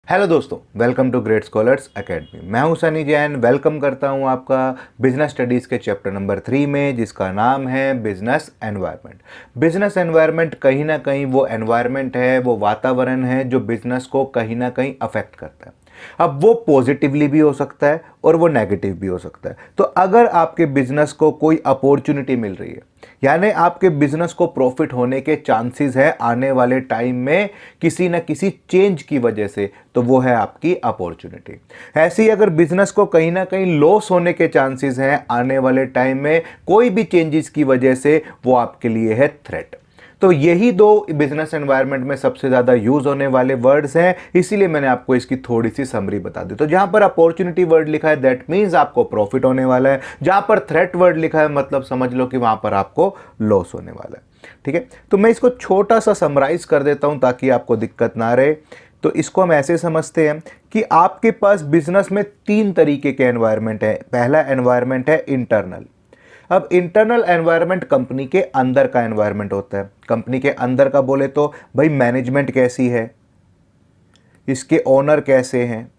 Hello दोस्तों, welcome to great scholars academy. मैं हूं सनी जैन। वेलकम करता हूं आपका बिजनेस स्टडीज़ के चैप्टर नंबर 3 में, जिसका नाम है बिजनेस एनवायरनमेंट। बिजनेस एनवायरनमेंट कहीं ना कहीं वो एनवायरनमेंट है, वो वातावरण है जो बिजनेस को कहीं ना कहीं अफेक्ट करता है। अब वो पॉजिटिवली भी हो सकता है और वो नेगेटिव भी हो सकता है। तो अगर आपके बिजनेस को कोई अपॉर्चुनिटी मिल रही है, यानी आपके बिजनेस को प्रॉफिट होने के चांसेस है आने वाले टाइम में किसी न किसी चेंज की वजह से, तो वो है आपकी अपॉर्चुनिटी। ऐसे ही अगर बिजनेस को कहीं ना कहीं लॉस होने के चांसेस हैं आने वाले टाइम में कोई भी चेंजेस की वजह से, वो आपके लिए है थ्रेट। तो यही दो बिजनेस एनवायरनमेंट में सबसे ज़्यादा यूज होने वाले वर्ड्स हैं, इसीलिए मैंने आपको इसकी थोड़ी सी समरी बता दी। तो जहां पर अपॉर्चुनिटी वर्ड लिखा है दैट मीन्स आपको प्रॉफिट होने वाला है, जहां पर थ्रेट वर्ड लिखा है मतलब समझ लो कि वहां पर आपको लॉस होने वाला है। ठीक है, तो मैं इसको छोटा सा समराइज कर देता हूं ताकि आपको दिक्कत ना रहे। तो इसको हम ऐसे समझते हैं कि आपके पास बिजनेस में तीन तरीके के एनवायरनमेंट है। पहला एनवायरनमेंट है इंटरनल। अब इंटरनल एनवायरनमेंट कंपनी के अंदर का एनवायरनमेंट होता है। कंपनी के अंदर का बोले तो भाई मैनेजमेंट कैसी है, इसके ओनर कैसे हैं,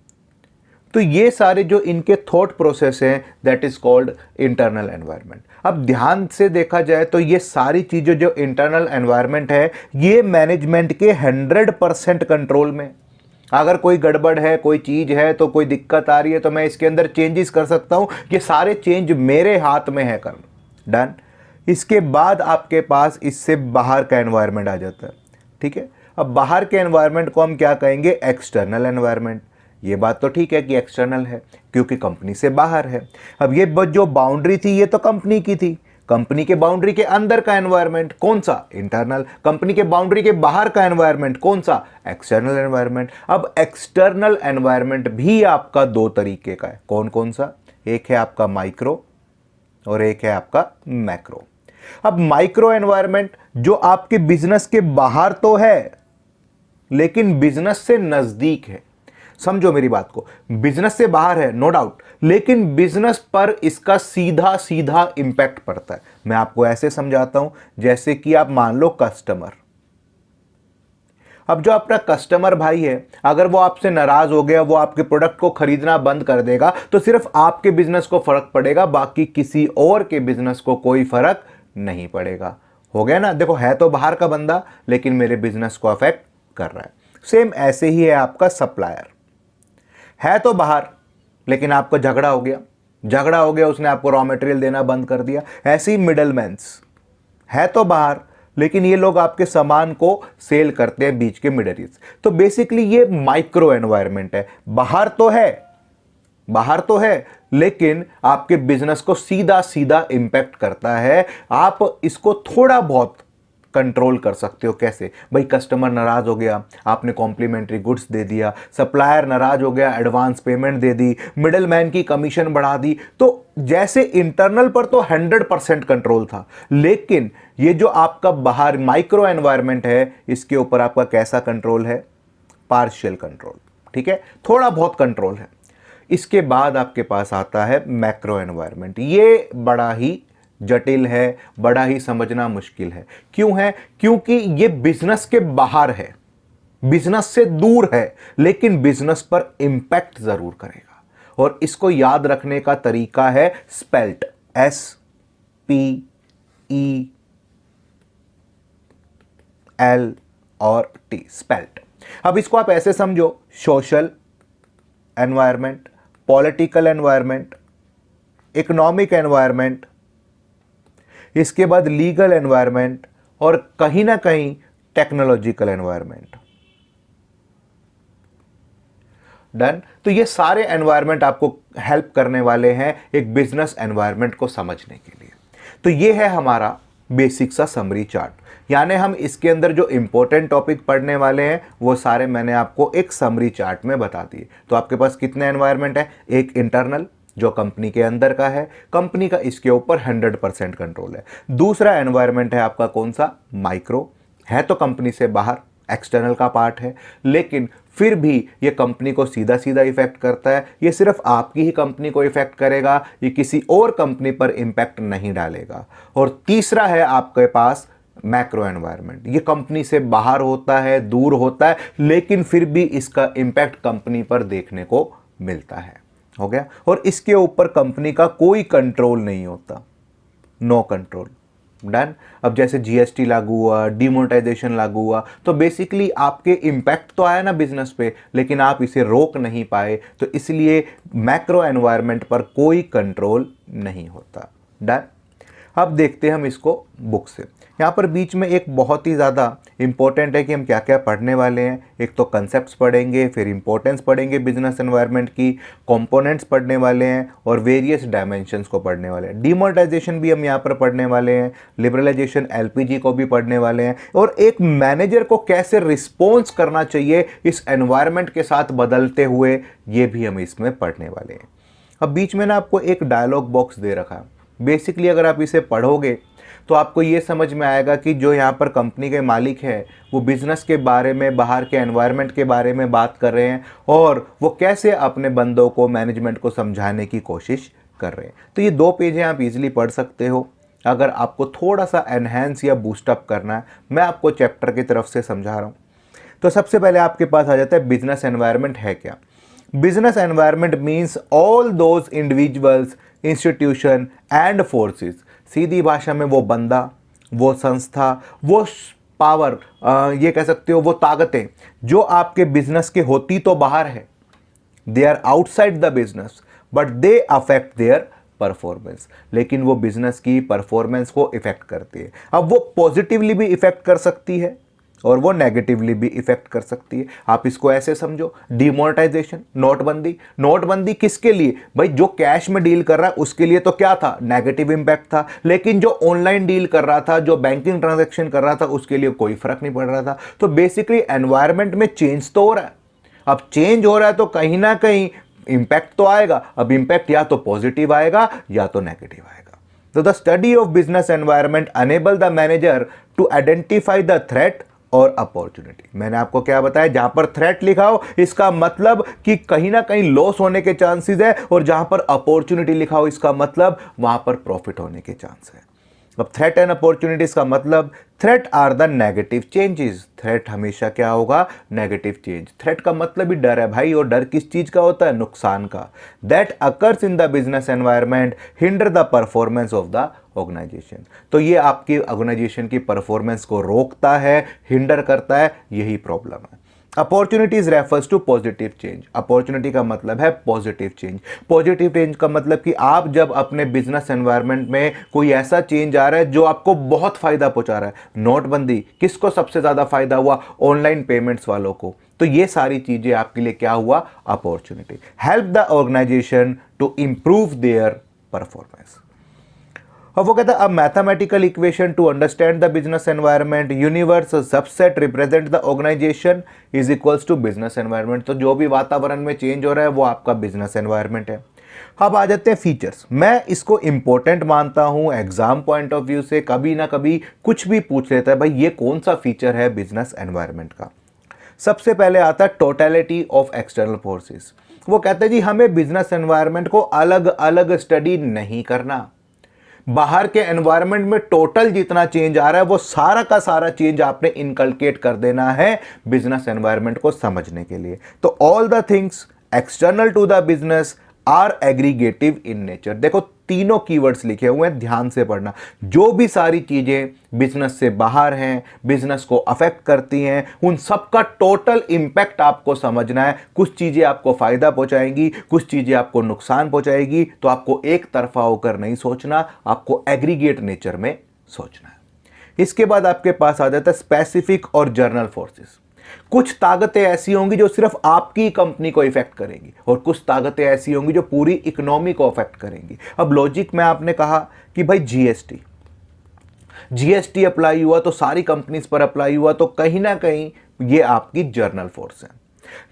तो ये सारे जो इनके थॉट प्रोसेस हैं that is called internal environment. अब ध्यान से देखा जाए तो ये सारी चीज़ें जो इंटरनल एनवायरनमेंट है ये मैनेजमेंट के 100% कंट्रोल में। अगर कोई गड़बड़ है, कोई चीज़ है, तो कोई दिक्कत आ रही है, तो मैं इसके अंदर चेंजेस कर सकता हूं। ये सारे चेंज मेरे हाथ में है करना। डन। इसके बाद आपके पास इससे बाहर का एनवायरनमेंट आ जाता है। ठीक है, अब बाहर के एनवायरनमेंट को हम क्या कहेंगे? External environment. ये बात तो ठीक है कि एक्सटर्नल है क्योंकि कंपनी से बाहर है। अब ये जो बाउंड्री थी ये तो कंपनी की थी। कंपनी के बाउंड्री के अंदर का एनवायरनमेंट कौन सा? इंटरनल। कंपनी के बाउंड्री के बाहर का एनवायरनमेंट कौन सा? External environment. अब एक्सटर्नल एनवायरनमेंट भी आपका दो तरीके का है। कौन कौन सा? एक है आपका माइक्रो और एक है आपका मैक्रो। अब माइक्रो एनवायरनमेंट जो आपके बिजनेस के बाहर तो है लेकिन बिजनेस से नजदीक है। समझो मेरी बात को, बिजनेस से बाहर है नो डाउट, लेकिन बिजनेस पर इसका सीधा सीधा इंपैक्ट पड़ता है। मैं आपको ऐसे समझाता हूं, जैसे कि आप मान लो कस्टमर। अब जो आपका कस्टमर भाई है, अगर वो आपसे नाराज हो गया, वो आपके प्रोडक्ट को खरीदना बंद कर देगा, तो सिर्फ आपके बिजनेस को फर्क पड़ेगा, बाकी किसी और के बिजनेस को कोई फर्क नहीं पड़ेगा। हो गया ना? देखो, है तो बाहर का बंदा लेकिन मेरे बिजनेस को अफेक्ट कर रहा है। सेम ऐसे ही है आपका सप्लायर। है तो बाहर लेकिन आपको झगड़ा हो गया, उसने आपको रॉ मटेरियल देना बंद कर दिया। ऐसे ही मिडलमैन्स, है तो बाहर लेकिन ये लोग आपके सामान को सेल करते हैं, बीच के मिडलमैन्स। तो बेसिकली ये माइक्रो एनवायरनमेंट है। बाहर तो है लेकिन आपके बिजनेस को सीधा सीधा इंपैक्ट करता है। आप इसको थोड़ा बहुत कंट्रोल कर सकते हो। कैसे भाई? कस्टमर नाराज हो गया, आपने कॉम्प्लीमेंट्री गुड्स दे दिया। सप्लायर नाराज हो गया, एडवांस पेमेंट दे दी। मिडलमैन की कमीशन बढ़ा दी। तो जैसे इंटरनल पर तो 100% कंट्रोल था, लेकिन ये जो आपका बाहर माइक्रो एनवायरनमेंट है, इसके ऊपर आपका कैसा कंट्रोल है? Partial control. ठीक है, थोड़ा बहुत कंट्रोल है। इसके बाद आपके पास आता है मैक्रो एनवायरनमेंट। ये बड़ा ही जटिल है, बड़ा ही समझना मुश्किल है। क्यों है? क्योंकि ये बिजनेस के बाहर है, बिजनेस से दूर है, लेकिन बिजनेस पर इंपैक्ट जरूर करेगा। और इसको याद रखने का तरीका है स्पेल्ट, SPEL और T, स्पेल्ट। अब इसको आप ऐसे समझो, social environment, political environment, economic environment, इसके बाद लीगल एनवायरनमेंट और कहीं ना कहीं टेक्नोलॉजिकल एनवायरनमेंट। डन। तो ये सारे एनवायरनमेंट आपको हेल्प करने वाले हैं एक बिजनेस एनवायरनमेंट को समझने के लिए। तो ये है हमारा बेसिक सा समरी चार्ट। यानी हम इसके अंदर जो इंपॉर्टेंट टॉपिक पढ़ने वाले हैं वो सारे मैंने आपको एक समरी चार्ट में बता दिए। तो आपके पास कितने एनवायरनमेंट है? एक इंटरनल जो कंपनी के अंदर का है, कंपनी का इसके ऊपर 100% कंट्रोल है। दूसरा एनवायरनमेंट है आपका कौन सा? माइक्रो। है तो कंपनी से बाहर, एक्सटर्नल का पार्ट है, लेकिन फिर भी ये कंपनी को सीधा सीधा इफेक्ट करता है। ये सिर्फ आपकी ही कंपनी को इफेक्ट करेगा, ये किसी और कंपनी पर इंपैक्ट नहीं डालेगा। और तीसरा है आपके पास मैक्रो एनवायरनमेंट, ये कंपनी से बाहर होता है, दूर होता है, लेकिन फिर भी इसका इम्पैक्ट कंपनी पर देखने को मिलता है। हो गया। और इसके ऊपर कंपनी का कोई कंट्रोल नहीं होता, नो कंट्रोल। डन। अब जैसे जीएसटी लागू हुआ, डिमोनेटाइजेशन लागू हुआ, तो बेसिकली आपके इम्पैक्ट तो आया ना बिजनेस पे, लेकिन आप इसे रोक नहीं पाए, तो इसलिए मैक्रो एनवायरनमेंट पर कोई कंट्रोल नहीं होता। डन। अब देखते हैं हम इसको बुक से। यहाँ पर बीच में एक बहुत ही ज़्यादा इंपॉर्टेंट है कि हम क्या क्या पढ़ने वाले हैं। एक तो कंसेप्ट्स पढ़ेंगे, फिर इंपॉर्टेंस पढ़ेंगे बिजनेस एनवायरनमेंट की, कंपोनेंट्स पढ़ने वाले हैं और वेरियस डायमेंशंस को पढ़ने वाले हैं। डिमोनेटाइजेशन भी हम यहाँ पर पढ़ने वाले हैं, लिबरलाइजेशन एलपीजी को भी पढ़ने वाले हैं, और एक मैनेजर को कैसे रिस्पॉन्स करना चाहिए इस एनवायरनमेंट के साथ बदलते हुए, ये भी हम इसमें पढ़ने वाले हैं। अब बीच में ना आपको एक डायलॉग बॉक्स दे रखा है। बेसिकली अगर आप इसे पढ़ोगे तो आपको ये समझ में आएगा कि जो यहाँ पर कंपनी के मालिक हैं वो बिज़नेस के बारे में, बाहर के एनवायरनमेंट के बारे में बात कर रहे हैं, और वो कैसे अपने बंदों को, मैनेजमेंट को समझाने की कोशिश कर रहे हैं। तो ये 2 पेज हैं, आप इजीली पढ़ सकते हो। अगर आपको थोड़ा सा एनहेंस या बूस्टअप करना है, मैं आपको चैप्टर की तरफ से समझा रहा हूँ। तो सबसे पहले आपके पास आ जाता है बिजनेस एनवायरनमेंट है क्या। Business environment means all those individuals, institution and forces. सीधी भाषा में वो बंदा, वो संस्था, वो पावर, ये कह सकते हो वो ताकतें जो आपके बिजनेस के होती तो बाहर है, they are outside the business but they affect their performance, लेकिन वो बिजनेस की परफॉर्मेंस को इफेक्ट करती है। अब वो पॉजिटिवली भी इफेक्ट कर सकती है और वो नेगेटिवली भी इफेक्ट कर सकती है। आप इसको ऐसे समझो, डिमोनेटाइजेशन, नोटबंदी। नोटबंदी किसके लिए? भाई जो कैश में डील कर रहा है उसके लिए तो क्या था, नेगेटिव इंपैक्ट था, लेकिन जो ऑनलाइन डील कर रहा था, जो बैंकिंग ट्रांजैक्शन कर रहा था, उसके लिए कोई फर्क नहीं पड़ रहा था। तो बेसिकली एनवायरनमेंट में चेंज तो हो रहा है। अब चेंज हो रहा है तो कहीं ना कहीं इंपैक्ट तो आएगा। अब इंपैक्ट या तो पॉजिटिव आएगा या तो नेगेटिव आएगा। तो the study of business environment enable the manager to identify the threat और अपॉर्चुनिटी। मैंने आपको क्या बताया, जहां पर थ्रेट लिखा हो इसका मतलब कि कहीं ना कहीं लॉस होने के चांसेस है, और जहां पर अपॉर्चुनिटी लिखा हो इसका मतलब वहां पर प्रॉफिट होने के चांस है। अब थ्रेट एंड अपॉर्चुनिटीज का मतलब, threat are the negative changes. Threat हमेशा क्या होगा, नेगेटिव चेंज। थ्रेट का मतलब ही डर है भाई, और डर किस चीज का होता है, नुकसान का। That occurs in the business environment hinder the performance of the organisation. तो ये आपकी ऑर्गेनाइजेशन की परफॉर्मेंस को रोकता है, हिंडर करता है, यही प्रॉब्लम है। Opportunities refers to positive change. Opportunity का मतलब है पॉजिटिव चेंज। पॉजिटिव चेंज का मतलब कि आप जब अपने बिजनेस एनवायरनमेंट में कोई ऐसा चेंज आ रहा है जो आपको बहुत फायदा पहुंचा रहा है। नोटबंदी, किसको सबसे ज्यादा फायदा हुआ, ऑनलाइन पेमेंट्स वालों को। तो ये सारी चीजें आपके लिए क्या हुआ, opportunity. Help the organisation to improve their performance. अब वो कहता है, अब mathematical equation to understand the business environment, universe subset represent the organisation is equals to business environment. तो जो भी वातावरण में चेंज हो रहा है वो आपका बिजनेस एनवायरनमेंट है। अब आ जाते हैं फीचर्स। मैं इसको इंपॉर्टेंट मानता हूं एग्जाम पॉइंट ऑफ व्यू से, कभी ना कभी कुछ भी पूछ लेता है भाई ये कौन सा फीचर है बिजनेस एनवायरनमेंट का। सबसे पहले आता है टोटलिटी ऑफ एक्सटर्नल फोर्सेस। वो कहते हैं जी हमें बिजनेस एनवायरनमेंट को अलग अलग स्टडी नहीं करना। बाहर के एनवायरनमेंट में टोटल जितना चेंज आ रहा है वो सारा का सारा चेंज आपने इनकलकेट कर देना है बिजनेस एनवायरनमेंट को समझने के लिए। तो all the things external to the business are aggregative in nature. देखो तीनों कीवर्ड्स लिखे हुए हैं, ध्यान से पढ़ना। जो भी सारी चीजें बिजनेस से बाहर हैं, बिजनेस को अफेक्ट करती हैं, उन सबका टोटल इंपैक्ट आपको समझना है। कुछ चीजें आपको फायदा पहुंचाएंगी, कुछ चीजें आपको नुकसान पहुंचाएगी। तो आपको एक तरफा होकर नहीं सोचना, आपको एग्रीगेट नेचर में सोचना है। इसके बाद आपके पास आ जाता है स्पेसिफिक और जर्नल फोर्सेस। कुछ ताकतें ऐसी होंगी जो सिर्फ आपकी कंपनी को इफेक्ट करेंगी, और कुछ ताकतें ऐसी होंगी जो पूरी इकोनॉमी को अफेक्ट करेंगी। अब लॉजिक में आपने कहा कि भाई जीएसटी अप्लाई हुआ तो सारी कंपनीज पर अप्लाई हुआ, तो कहीं ना कहीं ये आपकी जर्नल फोर्स है।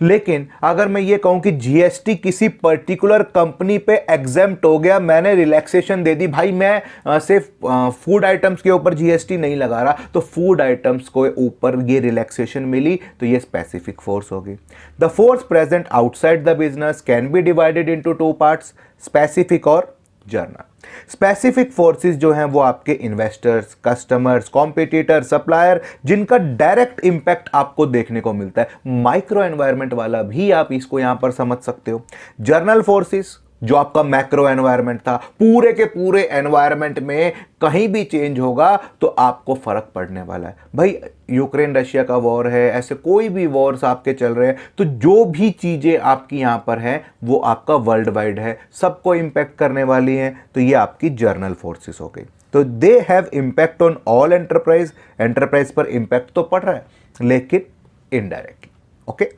लेकिन अगर मैं ये कहूं कि जीएसटी किसी पर्टिकुलर कंपनी पे एग्जेम्प्ट हो गया, मैंने रिलैक्सेशन दे दी, भाई मैं सिर्फ फूड आइटम्स के ऊपर जीएसटी नहीं लगा रहा, तो फूड आइटम्स को ऊपर ये रिलैक्सेशन मिली, तो ये स्पेसिफिक फोर्स होगी। The force present outside the business can be divided into 2 parts, specific और जर्नल। स्पेसिफिक फोर्सेस जो हैं वो आपके इन्वेस्टर्स, कस्टमर्स, कॉम्पिटिटर, सप्लायर, जिनका डायरेक्ट इंपैक्ट आपको देखने को मिलता है। माइक्रो एनवायरनमेंट वाला भी आप इसको यहां पर समझ सकते हो। जर्नल फोर्सेस जो आपका मैक्रो एनवायरनमेंट था, पूरे के पूरे एनवायरनमेंट में कहीं भी चेंज होगा तो आपको फर्क पड़ने वाला है। भाई यूक्रेन रशिया का वॉर है, ऐसे कोई भी वॉर्स आपके चल रहे हैं, तो जो भी चीजें आपकी यहां पर हैं वो आपका वर्ल्ड वाइड है, सबको इंपैक्ट करने वाली हैं। तो ये आपकी जर्नल फोर्सेस हो गई। तो they have impact on all enterprise. Enterprise पर इंपैक्ट तो पड़ रहा है लेकिन इनडायरेक्टली। ओके,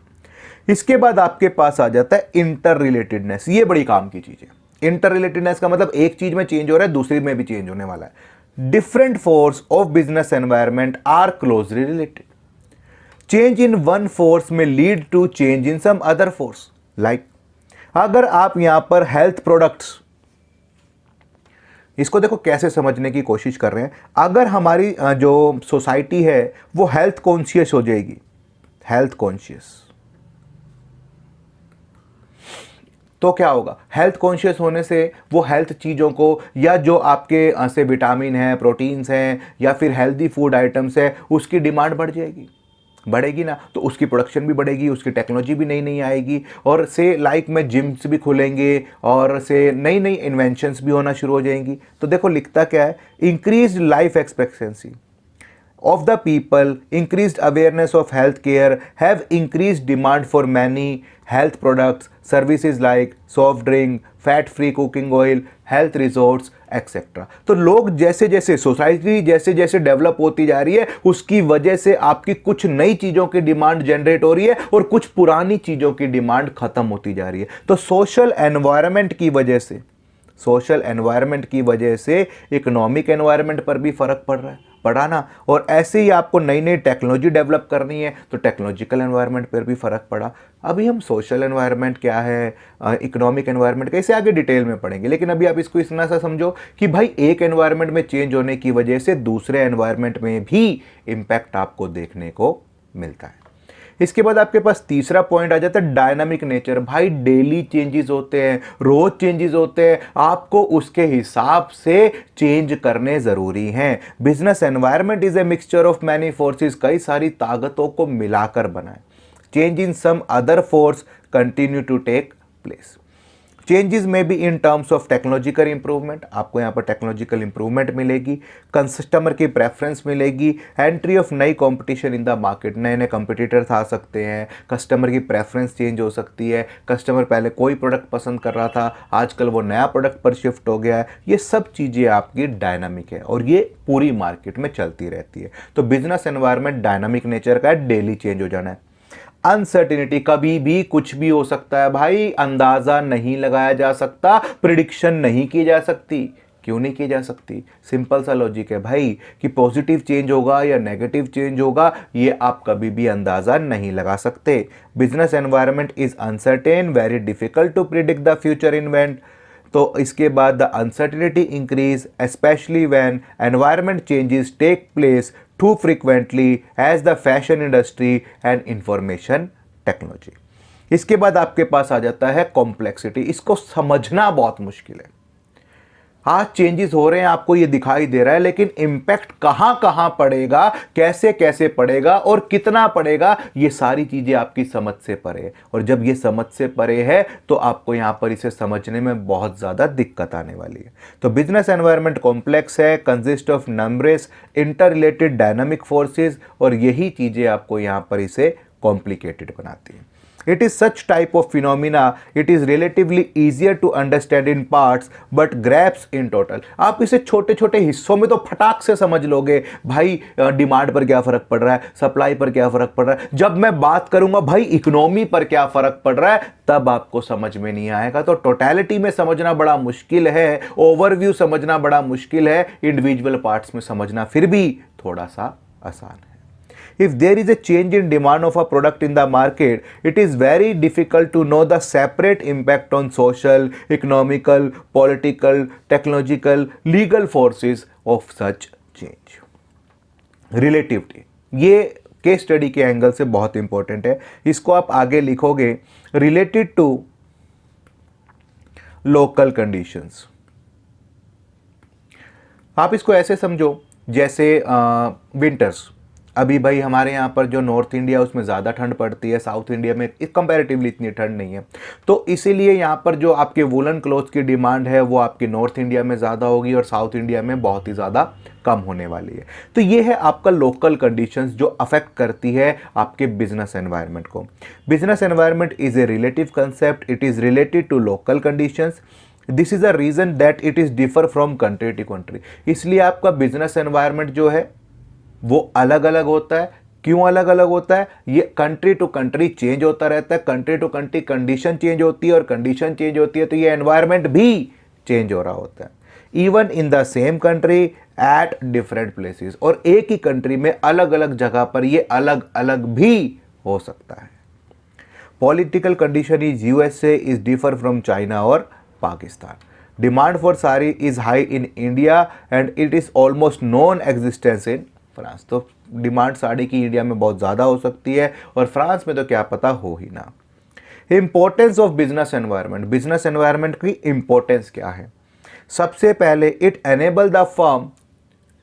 इसके बाद आपके पास आ जाता है इंटर रिलेटेडनेस। ये बड़ी काम की चीज है। इंटर रिलेटेडनेस का मतलब एक चीज में चेंज हो रहा है, दूसरी में भी चेंज होने वाला है। Different force of business environment are closely related. Change in one force में lead to change in some other force. Like अगर आप यहां पर हेल्थ प्रोडक्ट्स, इसको देखो कैसे समझने की कोशिश कर रहे हैं। अगर हमारी जो सोसाइटी है वो हेल्थ कॉन्शियस हो जाएगी, हेल्थ कॉन्शियस, तो क्या होगा? हेल्थ कॉन्शियस होने से वो हेल्थ चीज़ों को, या जो आपके से विटामिन है, प्रोटीन्स हैं, या फिर हेल्दी फूड आइटम्स है, उसकी डिमांड बढ़ जाएगी, बढ़ेगी ना। तो उसकी प्रोडक्शन भी बढ़ेगी, उसकी टेक्नोलॉजी भी नई नई आएगी, और से लाइक में जिम्स भी खुलेंगे, और से नई नई इन्वेंशंस भी होना शुरू हो जाएंगी। तो देखो लिखता क्या है, increased life expectancy of the people, increased awareness of healthcare, have increased demand for many health products, services like soft drink, fat-free cooking oil, health resorts, etcetera. तो लोग जैसे जैसे, सोसाइटी जैसे जैसे डेवलप होती जा रही है, उसकी वजह से आपकी कुछ नई चीज़ों की डिमांड जनरेट हो रही है और कुछ पुरानी चीज़ों की डिमांड खत्म होती जा रही है। तो सोशल एनवायरनमेंट की वजह से, सोशल एनवायरनमेंट की वजह से इकोनॉमिक एनवायरनमेंट पर भी फर्क पड़ रहा है, पड़ा ना। और ऐसे ही आपको नई नई टेक्नोलॉजी डेवलप करनी है तो टेक्नोलॉजिकल एनवायरनमेंट पर भी फर्क पड़ा। अभी हम सोशल एनवायरनमेंट क्या है, इकोनॉमिक एनवायरनमेंट कैसे, आगे डिटेल में पढ़ेंगे। लेकिन अभी आप इसको इतना सा समझो कि भाई एक एनवायरनमेंट में चेंज होने की वजह से दूसरे एनवायरनमेंट में भी इंपैक्ट आपको देखने को मिलता है। इसके बाद आपके पास तीसरा पॉइंट आ जाता है डायनामिक नेचर। भाई डेली चेंजेस होते हैं, रोज चेंजेस होते हैं, आपको उसके हिसाब से चेंज करने जरूरी हैं। Business environment is a mixture of many forces, कई सारी ताकतों को मिलाकर बना है। Change in some other force continue to take place. Changes में भी in terms of technological improvement, आपको यहाँ पर टेक्नोलॉजिकल इंप्रूवमेंट मिलेगी, कस्टमर की प्रेफरेंस मिलेगी, एंट्री ऑफ नई कंपटीशन इन द मार्केट, नए नए कंपटीटर्स आ सकते हैं, कस्टमर की प्रेफरेंस चेंज हो सकती है। कस्टमर पहले कोई प्रोडक्ट पसंद कर रहा था, आजकल वो नया प्रोडक्ट पर शिफ्ट हो गया है। ये सब चीज़ें आपकी डायनामिक है और ये पूरी मार्केट में चलती रहती है। तो बिजनेस एनवायरनमेंट डायनामिक नेचर का है, डेली चेंज हो जाना है। अनसर्टिनिटी, कभी भी कुछ भी हो सकता है भाई, अंदाजा नहीं लगाया जा सकता, प्रिडिक्शन नहीं की जा सकती। क्यों नहीं की जा सकती? सिंपल सा लॉजिक है भाई कि पॉजिटिव चेंज होगा या नेगेटिव चेंज होगा, ये आप कभी भी अंदाजा नहीं लगा सकते। Business environment is uncertain, very difficult to predict the future event. तो इसके बाद the uncertainty increase specially when environment changes take place too frequently as the fashion industry and information technology। इसके बाद आपके पास आ जाता है कॉम्प्लेक्सिटी। इसको समझना बहुत मुश्किल है। आज चेंजेस हो रहे हैं, आपको ये दिखाई दे रहा है, लेकिन इंपैक्ट कहां कहां पड़ेगा, कैसे कैसे पड़ेगा और कितना पड़ेगा, ये सारी चीजें आपकी समझ से परे है। और जब ये समझ से परे है तो आपको यहां पर इसे समझने में बहुत ज्यादा दिक्कत आने वाली है। तो बिजनेस एनवायरनमेंट कॉम्प्लेक्स है, consist of numbers inter related dynamic forces, और यही चीजें आपको यहां पर इसे कॉम्प्लिकेटेड बनाती है। It is such type of phenomena, it is relatively easier to understand in parts but grasp in total। आप इसे छोटे छोटे हिस्सों में तो फटाक से समझ लोगे भाई, डिमांड पर क्या फर्क पड़ रहा है, सप्लाई पर क्या फर्क पड़ रहा है। जब मैं बात करूंगा भाई इकोनॉमी पर क्या फर्क पड़ रहा है, तब आपको समझ में नहीं आएगा। तो टोटलिटी में समझना बड़ा मुश्किल है, ओवरव्यू समझना बड़ा मुश्किल है, इंडिविजुअल पार्ट्स में समझना फिर भी थोड़ा सा आसान है। If there is a change in demand of a product in the market, it is very difficult to know the separate impact on social, economical, political, technological, legal forces of such change। Relativity, ये case study के angle से बहुत important है। इसको आप आगे लिखोगे related to local conditions. आप इसको ऐसे समझो जैसे विंटर्स, अभी भाई हमारे यहाँ पर जो नॉर्थ इंडिया उसमें ज़्यादा ठंड पड़ती है, साउथ इंडिया में कंपैरेटिवली इतनी ठंड नहीं है, तो इसीलिए यहाँ पर जो आपके वुलन क्लोथ्स की डिमांड है वो आपके नॉर्थ इंडिया में ज़्यादा होगी और साउथ इंडिया में बहुत ही ज़्यादा कम होने वाली है। तो ये है आपका लोकल कंडीशंस जो अफेक्ट करती है आपके बिजनेस एनवायरनमेंट को। Business environment is a relative concept, it is related to local conditions. This is a reason that it is differ from country to country. इसलिए आपका बिजनेस एनवायरनमेंट जो है वो अलग अलग होता है। क्यों अलग अलग होता है? ये कंट्री टू कंट्री चेंज होता रहता है, country to country condition change होती है और कंडीशन चेंज होती है तो ये एनवायरनमेंट भी चेंज हो रहा होता है। Even in the same country at different places, और एक ही कंट्री में अलग अलग जगह पर ये अलग अलग भी हो सकता है। Political condition is USA is differ from China और Pakistan. Demand for sari is high in India and it is almost non existence in France. तो डिमांड साड़ी की इंडिया में बहुत ज़्यादा हो सकती है और फ्रांस में तो क्या पता हो ही ना। Importance of business environment, business environment की इंपॉर्टेंस क्या है? सबसे पहले it enable the firm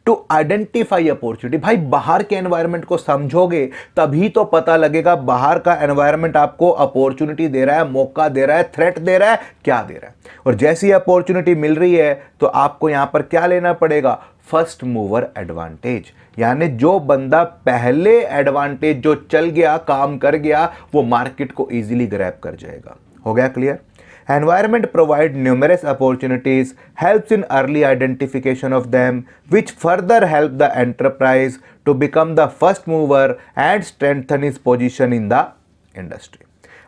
to identify opportunity. भाई बाहर के एनवायरनमेंट को समझोगे तभी तो पता लगेगा बाहर का एनवायरनमेंट आपको अपॉर्चुनिटी दे रहा है, मौका दे रहा है, थ्रेट दे रहा है, क्या दे रहा है। और जैसी अपॉर्चुनिटी मिल रही है तो आपको यहां पर क्या लेना पड़ेगा? फर्स्ट मूवर एडवांटेज, यानी जो बंदा पहले एडवांटेज जो चल गया, काम कर गया, वो मार्केट को इजीली ग्रैब कर जाएगा। हो गया clear? Environment provide numerous opportunities, helps in early identification of them, which further help the enterprise to become the first mover and strengthen its position in the industry.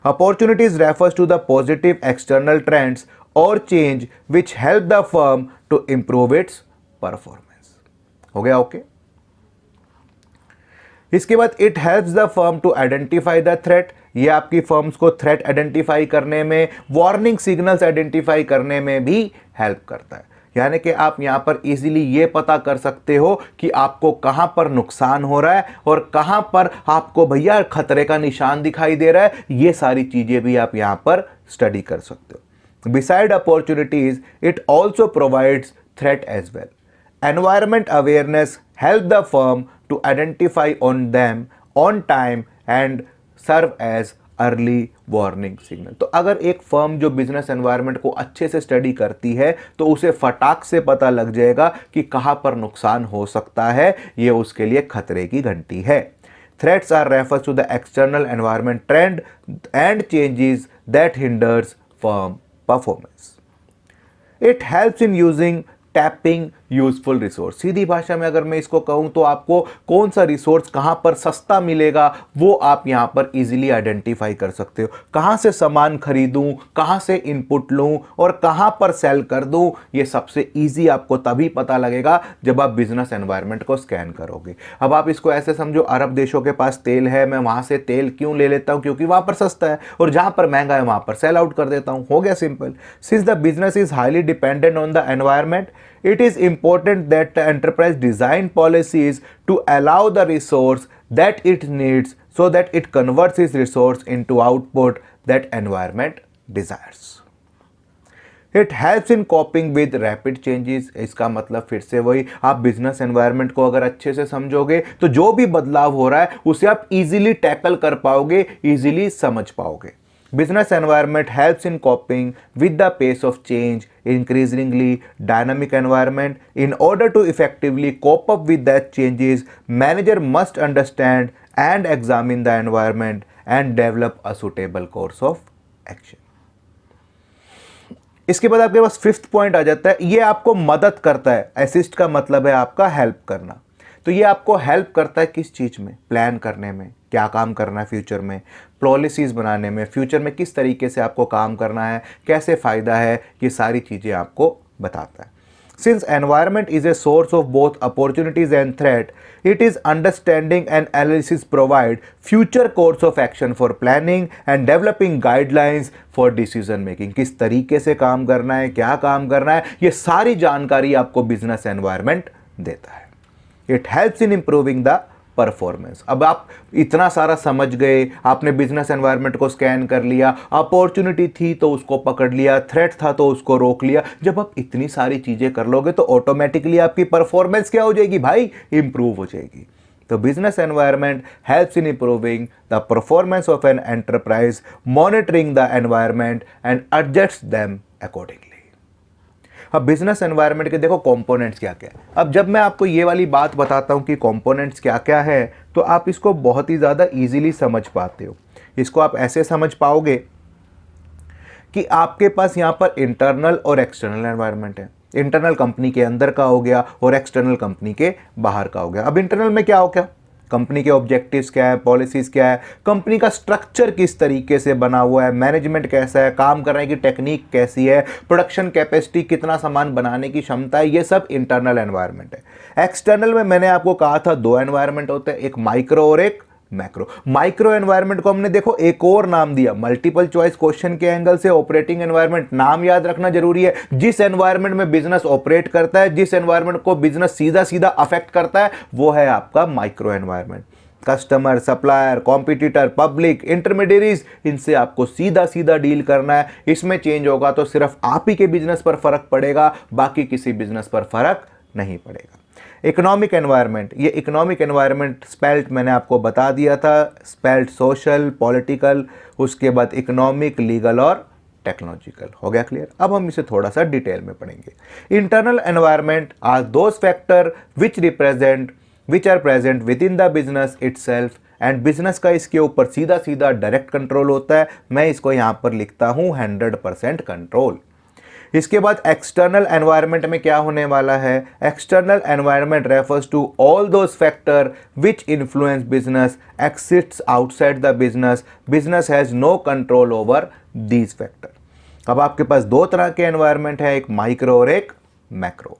Opportunities refers to the positive external trends or change which help the firm to improve its performance. हो गया okay? इसके बाद it helps the firm to identify the threat. ये आपकी firms को threat identify करने में, warning signals identify करने में भी हेल्प करता है। यानी कि आप यहां पर इजीली ये पता कर सकते हो कि आपको कहां पर नुकसान हो रहा है और कहां पर आपको भैया खतरे का निशान दिखाई दे रहा है। ये सारी चीजें भी आप यहां पर स्टडी कर सकते हो। Beside opportunities it also provides threat as well. Environment awareness help the firm to identify on them on time and serve as early warning signal। तो अगर एक फर्म जो बिजनेस एनवायरनमेंट को अच्छे से स्टडी करती है तो उसे फटाक से पता लग जाएगा कि कहां पर नुकसान हो सकता है, ये उसके लिए खतरे की घंटी है। Threats are refers to the external environment trend and changes that hinders firm performance. It helps in using tapping useful resource. सीधी भाषा में अगर मैं इसको कहूं तो आपको कौन सा रिसोर्स कहां पर सस्ता मिलेगा वो आप यहां पर इजीली आइडेंटिफाई कर सकते हो। कहां से सामान खरीदूं, कहां से इनपुट लूं और कहां पर सेल कर दूं, ये सबसे इजी आपको तभी पता लगेगा जब आप बिजनेस एनवायरनमेंट को स्कैन करोगे। अब आप इसको ऐसे समझो, अरब देशों के पास तेल है, मैं वहां से तेल क्यों ले लेता हूं? क्योंकि वहां पर सस्ता है, और जहां पर महंगा है वहां पर सेल आउट कर देता हूं। हो गया simple. Since the business is highly dependent on the environment, it is important that the enterprise design policies to allow the resource that it needs so that it converts its resource into output that environment desires. It helps in coping with rapid changes। इसका मतलब फिर से वही, आप business environment को अगर अच्छे से समझोगे तो जो भी बदलाव हो रहा है उसे आप इजीली टैकल कर पाओगे, इजीली समझ पाओगे। Business environment helps in coping with the pace of change, increasingly dynamic environment. In order to effectively cope up with that changes, manager must understand and examine the environment and develop a suitable course of action. इसके बाद आपके पास fifth point आ जाता है, ये आपको मदद करता है। असिस्ट का मतलब है आपका हेल्प करना। तो ये आपको हेल्प करता है किस चीज़ में? प्लान करने में, क्या काम करना है फ्यूचर में, पॉलिसीज़ बनाने में, फ्यूचर में किस तरीके से आपको काम करना है, कैसे फ़ायदा है, ये सारी चीज़ें आपको बताता है। Since environment is a source of both opportunities and threat, it is understanding and analysis provide future course of action for planning and developing guidelines for decision making। किस तरीके से काम करना है, क्या काम करना है, ये सारी जानकारी आपको बिजनेस एनवायरनमेंट देता है। It helps in improving the performance. अब आप इतना सारा समझ गए, आपने बिजनेस एनवायरनमेंट को स्कैन कर लिया, अपॉर्चुनिटी थी तो उसको पकड़ लिया, थ्रेट था तो उसको रोक लिया। जब आप इतनी सारी चीजें कर लोगे तो ऑटोमेटिकली आपकी परफॉर्मेंस क्या हो जाएगी भाई, इंप्रूव हो जाएगी। तो business environment helps in improving the performance of an enterprise, monitoring the environment and adjust them accordingly. अब बिजनेस एनवायरनमेंट के देखो कंपोनेंट्स क्या क्या है। अब जब मैं आपको ये वाली बात बताता हूँ कि कंपोनेंट्स क्या क्या है, तो आप इसको बहुत ही ज़्यादा इजीली समझ पाते हो। इसको आप ऐसे समझ पाओगे कि आपके पास यहाँ पर इंटरनल और एक्सटर्नल एनवायरनमेंट है। इंटरनल कंपनी के अंदर का हो गया और एक्सटर्नल कंपनी के बाहर का हो गया। अब इंटरनल में क्या हो गया, कंपनी के ऑब्जेक्टिव्स क्या है, पॉलिसीज क्या है, कंपनी का स्ट्रक्चर किस तरीके से बना हुआ है, मैनेजमेंट कैसा है, काम करने की टेक्निक कैसी है, प्रोडक्शन कैपेसिटी, कितना सामान बनाने की क्षमता है, ये सब इंटरनल एनवायरनमेंट है। एक्सटर्नल में मैंने आपको कहा था दो एनवायरनमेंट होते हैं, एक माइक्रो और एक मैक्रो। माइक्रो एनवायरनमेंट को हमने देखो एक और नाम दिया, मल्टीपल चॉइस क्वेश्चन के एंगल से ऑपरेटिंग एनवायरनमेंट। नाम याद रखना जरूरी है। जिस एनवायरनमेंट में बिजनेस ऑपरेट करता है, जिस एनवायरनमेंट को बिजनेस सीधा सीधा अफेक्ट करता है, वो है आपका micro environment. Customer, supplier, competitor, public, intermediaries, इनसे आपको सीधा सीधा डील करना है। इसमें चेंज होगा तो सिर्फ आप ही के बिजनेस पर फर्क पड़ेगा, बाकी किसी बिजनेस पर फर्क नहीं पड़ेगा। इकोनॉमिक एनवायरनमेंट, ये इकोनॉमिक एनवायरनमेंट स्पेल्ट मैंने आपको बता दिया था, स्पेल्ट सोशल, पॉलिटिकल, उसके बाद इकोनॉमिक, लीगल और टेक्नोलॉजिकल। हो गया क्लियर। अब हम इसे थोड़ा सा डिटेल में पढ़ेंगे। Internal environment are those factor which are present within the business itself, and business का इसके ऊपर सीधा सीधा डायरेक्ट कंट्रोल होता है। मैं इसको यहां पर लिखता हूं 100% कंट्रोल। इसके बाद एक्सटर्नल एनवायरनमेंट में क्या होने वाला है, external environment refers to all those factor which influence business exists outside the business, business has no control over these factor. अब आपके पास दो तरह के एनवायरनमेंट है, एक माइक्रो और एक macro.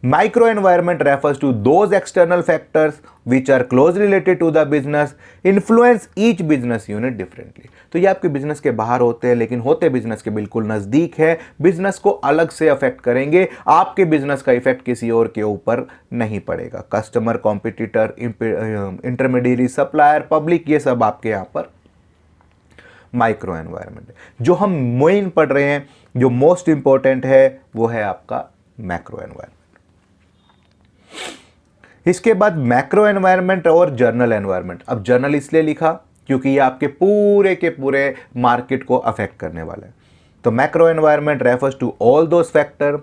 Micro environment refers to those external factors which are closely related to the business, influence each business unit differently। तो ये आपके बिजनेस के बाहर होते हैं लेकिन होते बिजनेस के बिल्कुल नजदीक है, बिजनेस को अलग से अफेक्ट करेंगे, आपके बिजनेस का इफेक्ट किसी और के ऊपर नहीं पड़ेगा। Customer, competitor, intermediary, supplier, public, ये सब आपके यहाँ पर माइक्रो एनवायरनमेंट है। जो हम मेन पढ़ रहे हैं, जो मोस्ट इंपॉर्टेंट है, वो है आपका मैक्रो एनवायरनमेंट। इसके बाद मैक्रो एनवायरनमेंट और जर्नल एनवायरनमेंट। अब जर्नल इसलिए लिखा क्योंकि ये आपके पूरे के पूरे मार्केट को अफेक्ट करने वाला है। तो macro environment refers to all those factor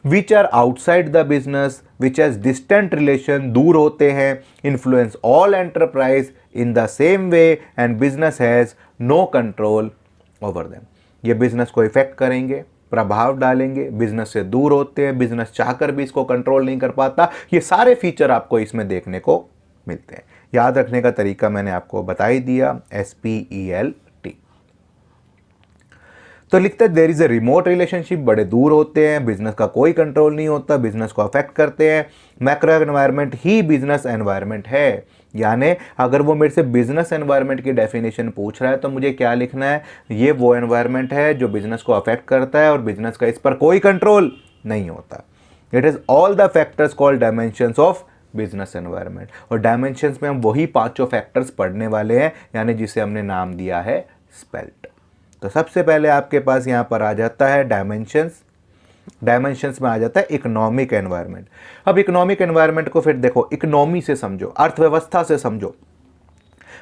which are outside the business, which has distant relation, दूर होते हैं, influence all enterprise in the same way and business has no control over them. ये business को effect करेंगे, प्रभाव डालेंगे, business से दूर होते हैं, बिजनेस चाहकर भी इसको कंट्रोल नहीं कर पाता। ये सारे फीचर आपको इसमें देखने को मिलते हैं। याद रखने का तरीका मैंने आपको बता ही दिया, SPELT। तो लिखते हैं there is a remote relationship, बड़े दूर होते हैं, बिजनेस का कोई कंट्रोल नहीं होता, बिजनेस को अफेक्ट करते हैं। मैक्रो एनवायरनमेंट ही बिजनेस एनवायरनमेंट है। यानी अगर वो मेरे से बिजनेस एनवायरनमेंट की डेफिनेशन पूछ रहा है तो मुझे क्या लिखना है, ये वो एनवायरनमेंट है जो बिजनेस को अफेक्ट करता है और बिजनेस का इस पर कोई कंट्रोल नहीं होता। It is all the factors called dimensions of business environment. और डायमेंशंस में हम वही पांचों फैक्टर्स पढ़ने वाले हैं, यानी जिसे हमने नाम दिया है स्पेल्ट। तो सबसे पहले आपके पास यहां पर आ जाता है डायमेंशंस। डायमेंशंस में आ जाता है इकोनॉमिक एनवायरनमेंट। अब इकोनॉमिक एनवायरनमेंट को फिर देखो इकोनॉमी से समझो, अर्थव्यवस्था से समझो।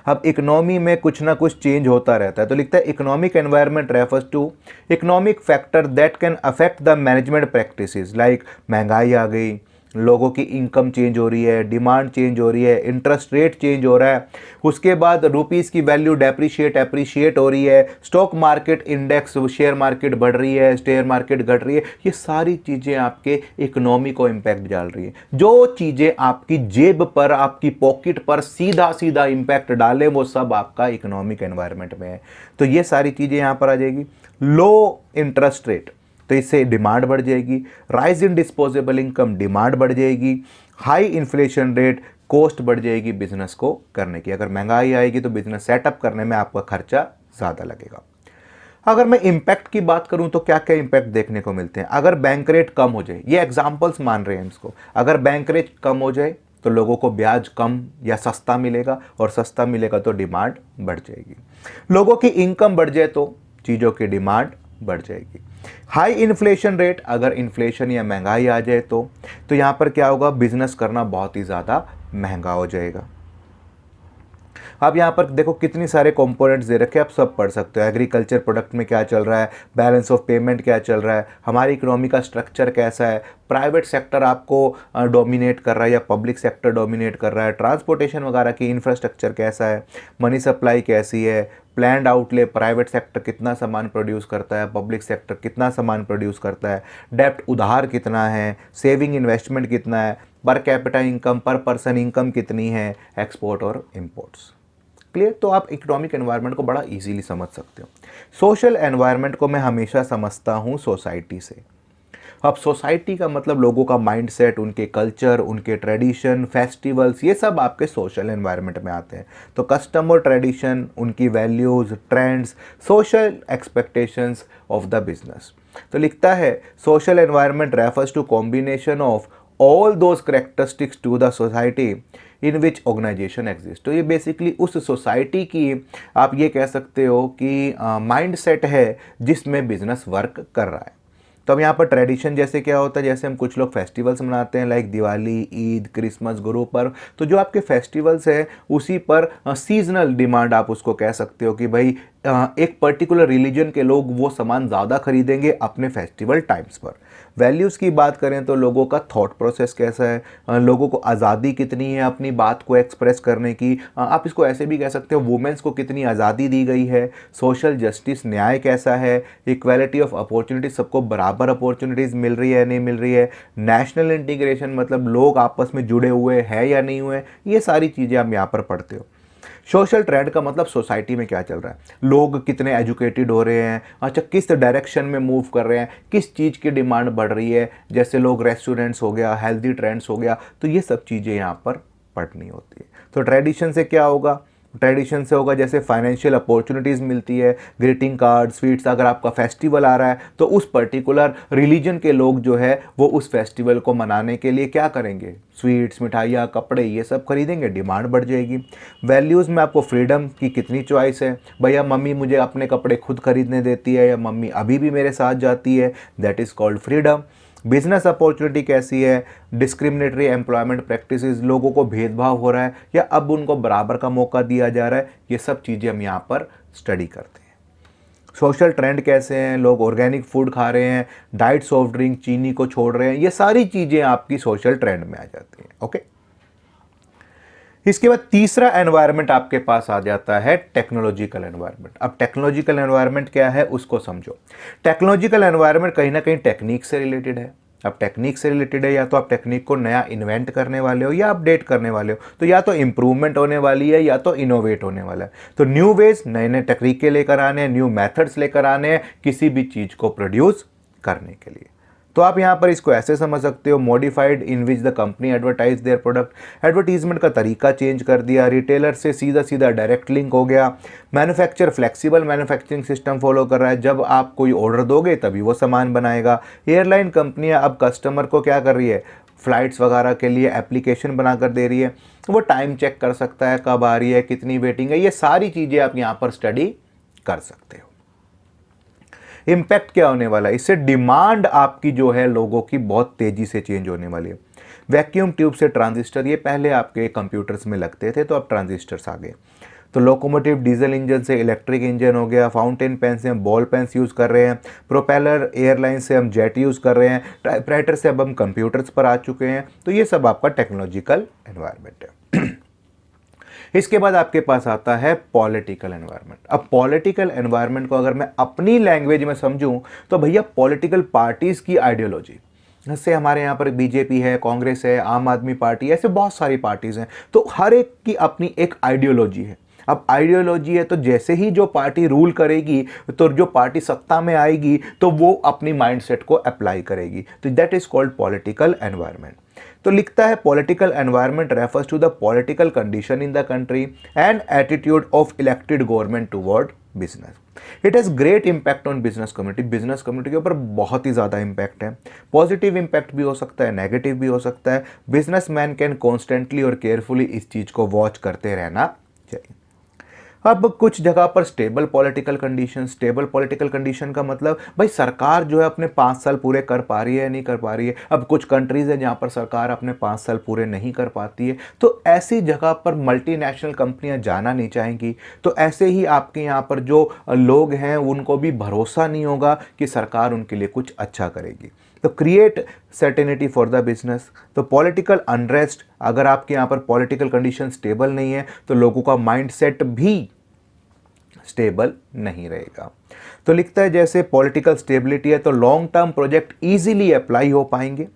अब इकोनॉमी में कुछ ना कुछ चेंज होता रहता है, तो लिखता है economic environment refers to economic factor that can affect the management practices, like महंगाई आ गई, लोगों की इनकम चेंज हो रही है, डिमांड चेंज हो रही है, इंटरेस्ट रेट चेंज हो रहा है, उसके बाद रुपीज़ की वैल्यू डेप्रिशिएट एप्रिशिएट हो रही है, stock market index, share market बढ़ रही है, शेयर मार्केट घट रही है। ये सारी चीज़ें आपके इकोनॉमी को इम्पैक्ट डाल रही है। जो चीज़ें आपकी जेब पर, आपकी पॉकेट पर सीधा सीधा इम्पैक्ट डाले, वो सब आपका इकोनॉमिक एनवायरनमेंट में है। तो ये सारी चीज़ें यहाँ पर आ जाएगी। लो इंटरेस्ट रेट, तो इससे डिमांड बढ़ जाएगी। Rise in disposable income, demand बढ़ जाएगी। हाई इन्फ्लेशन रेट, कॉस्ट बढ़ जाएगी बिजनेस को करने की। अगर महंगाई आएगी तो बिजनेस सेटअप करने में आपका खर्चा ज़्यादा लगेगा। अगर मैं इम्पैक्ट की बात करूं तो क्या क्या इम्पैक्ट देखने को मिलते हैं। अगर बैंक रेट कम हो जाए, ये एग्जाम्पल्स मान रहे हैं इसको, अगर बैंक रेट कम हो जाए तो लोगों को ब्याज कम या सस्ता मिलेगा, और सस्ता मिलेगा तो डिमांड बढ़ जाएगी। लोगों की इनकम बढ़ जाए तो चीज़ों की डिमांड बढ़ जाएगी। हाई इन्फ्लेशन रेट, अगर इन्फ्लेशन या महंगाई आ जाए तो यहाँ पर क्या होगा, बिजनेस करना बहुत ही ज़्यादा महंगा हो जाएगा। आप यहाँ पर देखो कितनी सारे कंपोनेंट्स दे रखे हैं, आप सब पढ़ सकते हो। एग्रीकल्चर प्रोडक्ट में क्या चल रहा है, बैलेंस ऑफ पेमेंट क्या चल रहा है, हमारी इकोनॉमी का स्ट्रक्चर कैसा है, प्राइवेट सेक्टर आपको डोमिनेट कर रहा है या पब्लिक सेक्टर डोमिनेट कर रहा है, ट्रांसपोर्टेशन वगैरह की इंफ्रास्ट्रक्चर कैसा है, मनी सप्लाई कैसी है, प्लान्ड आउटले, प्राइवेट सेक्टर कितना सामान प्रोड्यूस करता है, पब्लिक सेक्टर कितना सामान प्रोड्यूस करता है, डेप्ट उधार कितना है, सेविंग इन्वेस्टमेंट कितना है, पर कैपिटा इनकम, पर पर्सन इनकम कितनी है, एक्सपोर्ट और इम्पोर्ट्स। क्लियर? तो आप इकोनॉमिक एनवायरनमेंट को बड़ा इजीली समझ सकते हो। सोशल एनवायरनमेंट को मैं हमेशा समझता हूँ सोसाइटी से। अब सोसाइटी का मतलब लोगों का माइंडसेट, उनके कल्चर, उनके ट्रेडिशन, फेस्टिवल्स, ये सब आपके सोशल एनवायरनमेंट में आते हैं। तो कस्टम और ट्रेडिशन, उनकी values, trends, social expectations of the business. तो लिखता है social environment refers to combination of all those characteristics to the society in which organisation exist. तो ये बेसिकली उस सोसाइटी की आप ये कह सकते हो कि माइंडसेट है जिसमें बिजनेस वर्क कर रहा है। तो अब यहाँ पर ट्रेडिशन जैसे क्या होता है, जैसे हम कुछ लोग फेस्टिवल्स मनाते हैं लाइक दिवाली, ईद, क्रिसमस, गुरु पर्व, तो जो आपके फेस्टिवल्स हैं उसी पर सीजनल डिमांड आप उसको कह सकते हो कि भाई एक पर्टिकुलर रिलीजन के लोग वो सामान ज़्यादा खरीदेंगे अपने फेस्टिवल टाइम्स पर। वैल्यूज़ की बात करें तो लोगों का थॉट प्रोसेस कैसा है, लोगों को आज़ादी कितनी है अपनी बात को एक्सप्रेस करने की, आप इसको ऐसे भी कह सकते हो वुमेन्स को कितनी आज़ादी दी गई है, सोशल जस्टिस, न्याय कैसा है, इक्वालिटी ऑफ अपॉर्चुनिटीज, सबको बराबर अपॉर्चुनिटीज़ मिल रही है नहीं मिल रही है, नेशनल इंटीग्रेशन मतलब लोग आपस में जुड़े हुए हैं या नहीं हुए, ये सारी चीज़ें आप यहाँ पर पढ़ते हो। सोशल ट्रेंड का मतलब सोसाइटी में क्या चल रहा है, लोग कितने एजुकेटेड हो रहे हैं, अच्छा किस डायरेक्शन में मूव कर रहे हैं, किस चीज़ की डिमांड बढ़ रही है, जैसे लोग रेस्टोरेंट्स हो गया, हेल्दी ट्रेंड्स हो गया, तो ये सब चीज़ें यहाँ पर पढ़नी होती है। तो ट्रेडिशन से क्या होगा, ट्रेडिशन से होगा जैसे फाइनेंशियल अपॉर्चुनिटीज़ मिलती है, ग्रीटिंग कार्ड, स्वीट्स, अगर आपका फेस्टिवल आ रहा है तो उस पर्टिकुलर रिलीजन के लोग जो है वो उस फेस्टिवल को मनाने के लिए क्या करेंगे, स्वीट्स, मिठाइयाँ, कपड़े, ये सब खरीदेंगे, डिमांड बढ़ जाएगी। वैल्यूज़ में आपको फ्रीडम की कितनी चॉइस है, भैया मम्मी मुझे अपने कपड़े खुद खरीदने देती है या मम्मी अभी भी मेरे साथ जाती है, that is called freedom. Business opportunity कैसी है, डिस्क्रिमिनेटरी एम्प्लॉयमेंट प्रैक्टिसेस, लोगों को भेदभाव हो रहा है या अब उनको बराबर का मौका दिया जा रहा है, ये सब चीज़ें हम यहाँ पर स्टडी करते हैं। सोशल ट्रेंड कैसे हैं, लोग ऑर्गेनिक फूड खा रहे हैं, डाइट सॉफ्ट ड्रिंक, चीनी को छोड़ रहे हैं, ये सारी चीज़ें आपकी सोशल ट्रेंड में आ जाती हैं। ओके, इसके बाद तीसरा एनवायरनमेंट आपके पास आ जाता है टेक्नोलॉजिकल एनवायरनमेंट। अब टेक्नोलॉजिकल एनवायरनमेंट क्या है उसको समझो। टेक्नोलॉजिकल एनवायरनमेंट कहीं ना कहीं टेक्निक से रिलेटेड है। अब टेक्निक से रिलेटेड है, या तो आप टेक्निक को नया इन्वेंट करने वाले हो या अपडेट करने वाले हो, तो या तो इम्प्रूवमेंट होने वाली है या तो इनोवेट होने वाला है। तो न्यू वेज, नए नए तरीके लेकर आने हैं, न्यू मेथड्स लेकर आने हैं किसी भी चीज़ को प्रोड्यूस करने के लिए। तो आप यहाँ पर इसको ऐसे समझ सकते हो, modified in which the company advertise their product, advertisement का तरीका चेंज कर दिया, रिटेलर से सीधा सीधा डायरेक्ट लिंक हो गया, manufacture flexible manufacturing system follow कर रहा है, जब आप कोई ऑर्डर दोगे तभी वो सामान बनाएगा। एयरलाइन कंपनियाँ अब कस्टमर को क्या कर रही है, फ़्लाइट्स वगैरह के लिए एप्लीकेशन बनाकर दे रही है, वो टाइम चेक कर सकता है कब आ रही है, कितनी वेटिंग है, ये सारी चीज़ें आप यहाँ पर स्टडी कर सकते हो। इम्पैक्ट क्या होने वाला है, इससे डिमांड आपकी जो है लोगों की बहुत तेज़ी से चेंज होने वाली है। वैक्यूम ट्यूब से ट्रांजिस्टर, ये पहले आपके कंप्यूटर्स में लगते थे, तो अब ट्रांजिस्टर्स आ गए। तो लोकोमोटिव डीजल इंजन से इलेक्ट्रिक इंजन हो गया, फाउंटेन पेन से हम बॉल पेन्स यूज़ कर रहे हैं, प्रोपेलर एयरलाइन से हम जेट यूज़ कर रहे हैं, टाइपराइटर से अब हम कंप्यूटर्स पर आ चुके हैं। तो ये सब आपका टेक्नोलॉजिकल एनवायरनमेंट है। इसके बाद आपके पास आता है पॉलिटिकल एनवायरनमेंट। अब पॉलिटिकल एनवायरनमेंट को अगर मैं अपनी लैंग्वेज में समझूं तो भैया पॉलिटिकल पार्टीज़ की आइडियोलॉजी, जैसे हमारे यहाँ पर बीजेपी है, कांग्रेस है, आम आदमी पार्टी, ऐसे बहुत सारी पार्टीज़ हैं, तो हर एक की अपनी एक आइडियोलॉजी है। अब आइडियोलॉजी है तो जैसे ही जो पार्टी रूल करेगी, तो जो पार्टी सत्ता में आएगी तो वो अपनी माइंडसेट को अप्लाई करेगी, तो that is called political environment. तो लिखता है political environment refers to the political condition in the country and attitude of elected government toward business. It has great impact on business community के ऊपर बहुत ही ज़्यादा इम्पैक्ट है। पॉजिटिव इम्पैक्ट भी हो सकता है, नेगेटिव भी हो सकता है। बिजनेसमैन कैन कॉन्स्टेंटली और केयरफुली इस चीज़ को वॉच करते रहना चाहिए। अब कुछ जगह पर स्टेबल पॉलिटिकल कंडीशन का मतलब भाई सरकार जो है अपने 5 साल पूरे कर पा रही है या नहीं कर पा रही है। अब कुछ कंट्रीज है जहाँ पर सरकार अपने 5 साल पूरे नहीं कर पाती है, तो ऐसी जगह पर मल्टीनेशनल कंपनियां जाना नहीं चाहेंगी। तो ऐसे ही आपके यहाँ पर जो लोग हैं उनको भी भरोसा नहीं होगा कि सरकार उनके लिए कुछ अच्छा करेगी। तो create certainty for the business. तो पॉलिटिकल अनरेस्ट, अगर आपके यहाँ पर पॉलिटिकल कंडीशन स्टेबल नहीं है तो लोगों का माइंडसेट भी स्टेबल नहीं रहेगा। तो लिखता है जैसे पॉलिटिकल स्टेबिलिटी है तो long term project easily apply हो पाएंगे।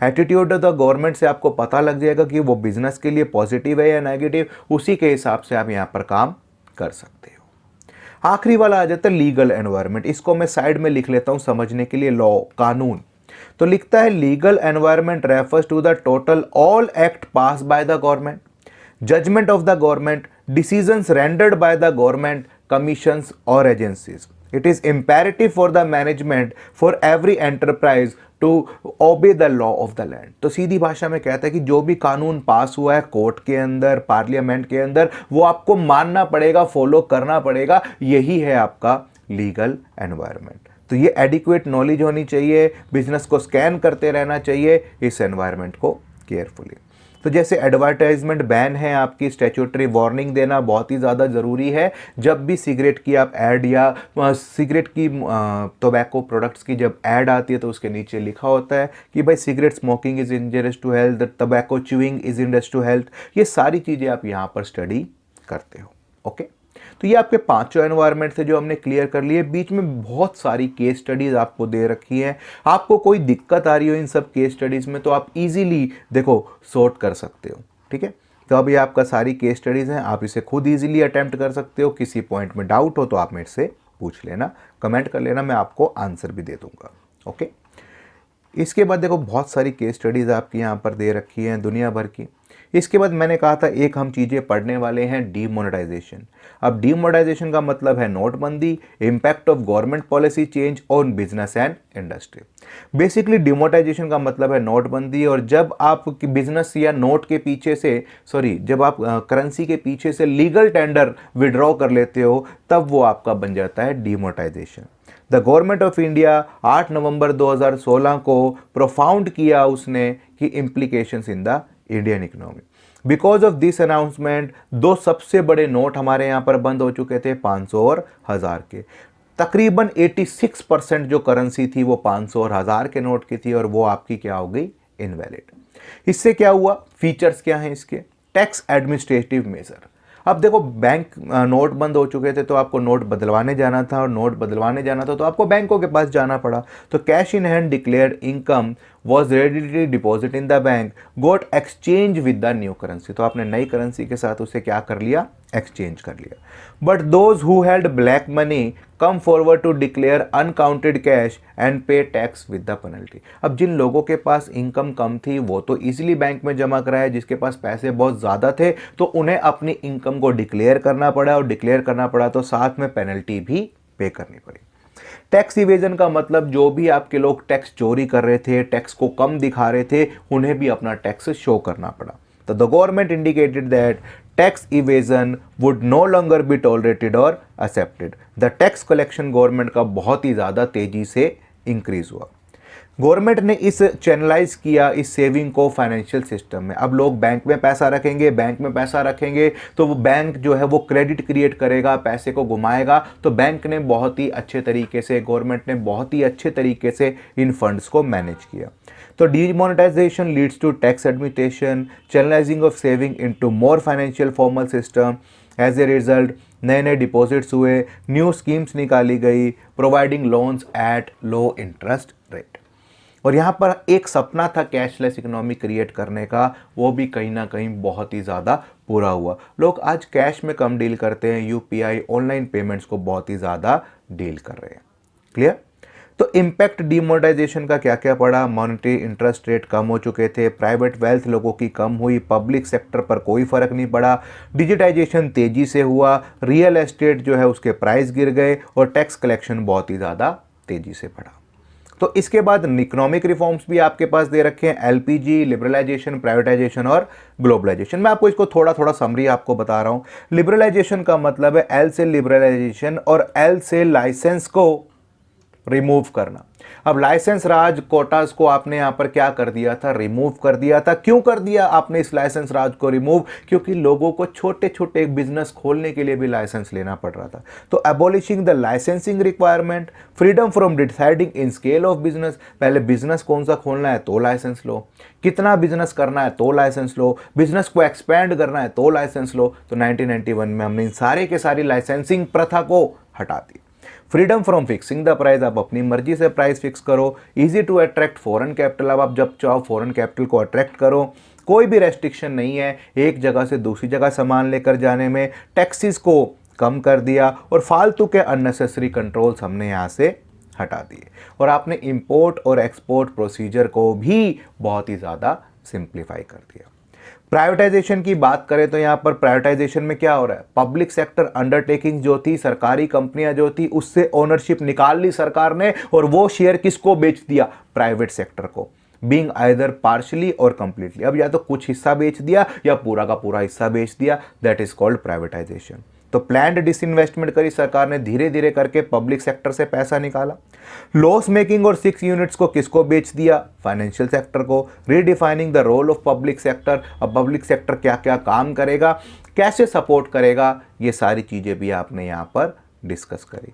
एटीट्यूड ऑफ द गवर्नमेंट से आपको पता लग जाएगा कि वो बिजनेस के लिए पॉजिटिव है या नेगेटिव, उसी के हिसाब से आप यहाँ पर काम कर सकते हो। आखिरी वाला आ जाता है लीगल एनवायरनमेंट। इसको मैं साइड में लिख लेता हूँ समझने के लिए, लॉ, कानून। तो लिखता है legal environment refers to the total all act pass by the government, judgement of the government, decisions rendered by the government, commissions or agencies. It is imperative for the management for every enterprise to obey the law of the land. तो सीधी भाषा में कहता है कि जो भी कानून पास हुआ है कोर्ट के अंदर, पार्लियामेंट के अंदर, वो आपको मानना पड़ेगा, फॉलो करना पड़ेगा। यही है आपका लीगल एनवायरनमेंट। तो ये एडिक्वेट नॉलेज होनी चाहिए, बिजनेस को स्कैन करते रहना चाहिए इस एनवायरनमेंट को केयरफुली। तो जैसे एडवर्टाइजमेंट बैन है, आपकी स्टैट्यूटरी वार्निंग देना बहुत ही ज़्यादा ज़रूरी है। जब भी सिगरेट की आप ऐड या सिगरेट की टोबैको प्रोडक्ट्स की जब ऐड आती है तो उसके नीचे लिखा होता है कि भाई cigarette smoking is injurious to health, tobacco chewing is injurious to health. ये सारी चीज़ें आप यहाँ पर स्टडी करते हो। ओके, तो ये आपके 5 एनवायरनमेंट थे जो हमने क्लियर कर लिए। बीच में बहुत सारी केस स्टडीज आपको दे रखी हैं। आपको कोई दिक्कत आ रही हो इन सब केस स्टडीज में तो आप इजीली देखो सॉर्ट कर सकते हो। ठीक है, तो अब ये आपका सारी केस स्टडीज हैं, आप इसे खुद इजीली अटेम्प्ट कर सकते हो। किसी पॉइंट में डाउट हो तो आप मेरे से पूछ लेना, कमेंट कर लेना, मैं आपको आंसर भी दे दूंगा। ओके, इसके बाद देखो बहुत सारी केस स्टडीज़ आपकी यहाँ पर दे रखी हैं दुनिया भर की। इसके बाद मैंने कहा था एक हम चीज़ें पढ़ने वाले हैं, डीमोनेटाइजेशन। अब डीमोनेटाइजेशन का मतलब है नोटबंदी, impact of government policy change on business and industry. Basically demonetisation का मतलब है नोटबंदी, और जब आप बिजनेस या नोट के पीछे से जब आप करेंसी के पीछे से लीगल टेंडर विड्रॉ कर लेते हो तब वो आपका बन जाता है demonetisation. The government of India 8 नवंबर 2016 को प्रोफाउंड किया उसने कि implications in the Indian economy. Because of this announcement 2 सबसे बड़े नोट हमारे यहाँ पर बंद हो चुके थे, 500 और 1000 के। तकरीबन 86% जो करेंसी थी वो 500 और 1000 के नोट की थी, और वो आपकी क्या हो गई, इनवैलिड। इससे क्या हुआ, फीचर्स क्या हैं इसके, टैक्स एडमिनिस्ट्रेटिव मेजर। अब देखो बैंक नोट बंद हो चुके थे तो आपको नोट बदलवाने जाना था, और नोट बदलवाने जाना था तो आपको बैंकों के पास जाना पड़ा। तो cash in hand declared income was readily deposit in the bank got exchange with the new currency. तो आपने नई करेंसी के साथ उसे क्या कर लिया, एक्सचेंज कर लिया। But those who held black money come forward to declare unaccounted cash and pay tax with the penalty. अब जिन लोगों के पास इनकम कम थी वो तो इजीली बैंक में जमा कराए, जिसके पास पैसे बहुत ज़्यादा थे तो उन्हें अपनी इनकम को डिक्लेयर करना पड़ा, और डिक्लेयर करना पड़ा तो साथ में पेनल्टी भी पे करनी पड़ी। टैक्स इवेजन का मतलब जो भी आपके लोग टैक्स चोरी कर रहे थे, टैक्स को कम दिखा रहे थे, उन्हें भी अपना टैक्स शो करना पड़ा। तो the government indicated that tax evasion would no longer be tolerated और accepted. The tax collection government का बहुत ही ज़्यादा तेजी से इंक्रीज हुआ। गवर्नमेंट ने इस चैनलाइज किया इस सेविंग को फाइनेंशियल सिस्टम में। अब लोग बैंक में पैसा रखेंगे तो वो बैंक जो है वो क्रेडिट क्रिएट करेगा, पैसे को घुमाएगा। तो बैंक ने बहुत ही अच्छे तरीके से, गवर्नमेंट ने बहुत ही अच्छे तरीके से इन फंड्स को मैनेज किया। तो demonetisation leads to tax administration, channelising of saving into more financial formal system. As a result नए नए डिपॉजिट्स हुए, न्यू स्कीम्स निकाली गई, providing loans at low interest rate. और यहाँ पर एक सपना था कैशलेस इकोनॉमी क्रिएट करने का, वो भी कहीं ना कहीं बहुत ही ज़्यादा पूरा हुआ। लोग आज कैश में कम डील करते हैं, यूपीआई ऑनलाइन पेमेंट्स को बहुत ही ज़्यादा डील कर रहे हैं। क्लियर? तो इम्पैक्ट डिमोनेटाइजेशन का क्या क्या पड़ा, मॉनेटरी इंटरेस्ट रेट कम हो चुके थे, प्राइवेट वेल्थ लोगों की कम हुई, पब्लिक सेक्टर पर कोई फर्क नहीं पड़ा, डिजिटाइजेशन तेजी से हुआ, रियल एस्टेट जो है उसके प्राइस गिर गए और टैक्स कलेक्शन बहुत ही ज़्यादा तेजी से बढ़ा। तो इसके बाद इकोनॉमिक रिफॉर्म्स भी आपके पास दे रखे हैं, एलपीजी, लिबरलाइजेशन, प्राइवेटाइजेशन और ग्लोबलाइजेशन। मैं आपको इसको थोड़ा थोड़ा समरी आपको बता रहा हूं। लिबरलाइजेशन का मतलब है एल से लिबरलाइजेशन और एल से लाइसेंस को रिमूव करना। अब लाइसेंस राज कोटास को आपने यहां पर क्या कर दिया था, रिमूव कर दिया था। क्यों कर दिया आपने इस लाइसेंस राज को रिमूव? क्योंकि लोगों को छोटे छोटे बिजनेस खोलने के लिए भी लाइसेंस लेना पड़ रहा था। तो abolishing the licensing requirement, freedom from deciding in scale of business. पहले बिजनेस कौन सा खोलना है तो लाइसेंस लो, कितना बिजनेस करना है तो लाइसेंस लो, बिजनेस को एक्सपेंड करना है तो लाइसेंस लो। तो 1991 में हमने इन सारे के सारी लाइसेंसिंग प्रथा को हटा दी। Freedom from fixing the price, आप अपनी मर्जी से प्राइस फिक्स करो। Easy to attract foreign capital, अब आप जब चाहो फॉरेन कैपिटल को अट्रैक्ट करो। कोई भी रेस्ट्रिक्शन नहीं है एक जगह से दूसरी जगह सामान लेकर जाने में। टैक्सेस को कम कर दिया और फालतू के अननेसेसरी कंट्रोल्स हमने यहाँ से हटा दिए। और आपने इंपोर्ट और एक्सपोर्ट प्रोसीजर को भी बहुत ही ज़्यादा सिंप्लीफाई कर दिया। प्राइवेटाइजेशन की बात करें तो यहाँ पर प्राइवेटाइजेशन में क्या हो रहा है, पब्लिक सेक्टर अंडरटेकिंग जो थी, सरकारी कंपनियां जो थी, उससे ओनरशिप निकाल ली सरकार ने और वो शेयर किसको बेच दिया, प्राइवेट सेक्टर को, बीइंग आइदर पार्शली और कंप्लीटली। अब या तो कुछ हिस्सा बेच दिया या पूरा का पूरा हिस्सा बेच दिया, दैट इज कॉल्ड प्राइवेटाइजेशन। तो प्लान्ड डिसइन्वेस्टमेंट करी सरकार ने, धीरे धीरे करके पब्लिक सेक्टर से पैसा निकाला। लॉस मेकिंग और 6 यूनिट्स को किसको बेच दिया, फाइनेंशियल सेक्टर को। Redefining the role of public sector, अब पब्लिक सेक्टर क्या क्या काम करेगा, कैसे सपोर्ट करेगा, ये सारी चीजें भी आपने यहाँ पर डिस्कस करी।